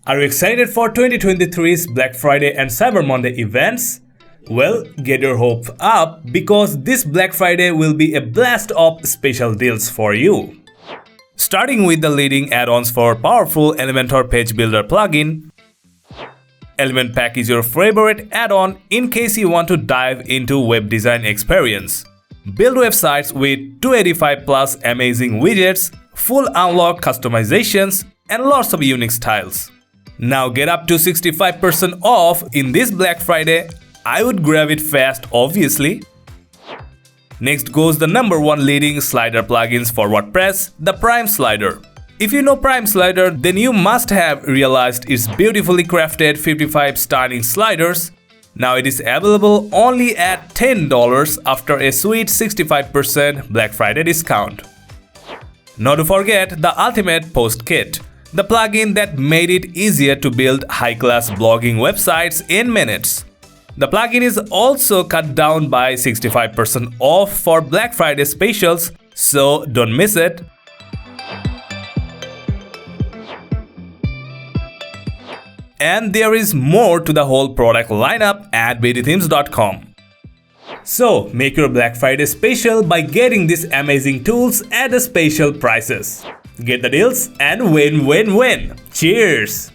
Are you excited for 2023's Black Friday and Cyber Monday events? Well, get your hopes up because this Black Friday will be a blast of special deals for you. Starting with the leading add-ons for powerful Elementor page builder plugin. Element Pack is your favorite add-on in case you want to dive into web design experience. Build websites with 285 plus amazing widgets, full unlock customizations, and lots of unique styles. Now get up to 65% off in this Black Friday. I would grab it fast, obviously. Next goes the #1 leading slider plugins for WordPress, the Prime Slider. If you know Prime Slider, then you must have realized its beautifully crafted 55 stunning sliders. Now it is available only at $10 after a sweet 65% Black Friday discount. Not to forget the Ultimate Post Kit, the plugin that made it easier to build high-class blogging websites in minutes. The plugin is also cut down by 65% off for Black Friday specials, so don't miss it. And there is more to the whole product lineup at BdThemes.com. So make your Black Friday special by getting these amazing tools at the special prices. Get the deals and win, win, win. Cheers!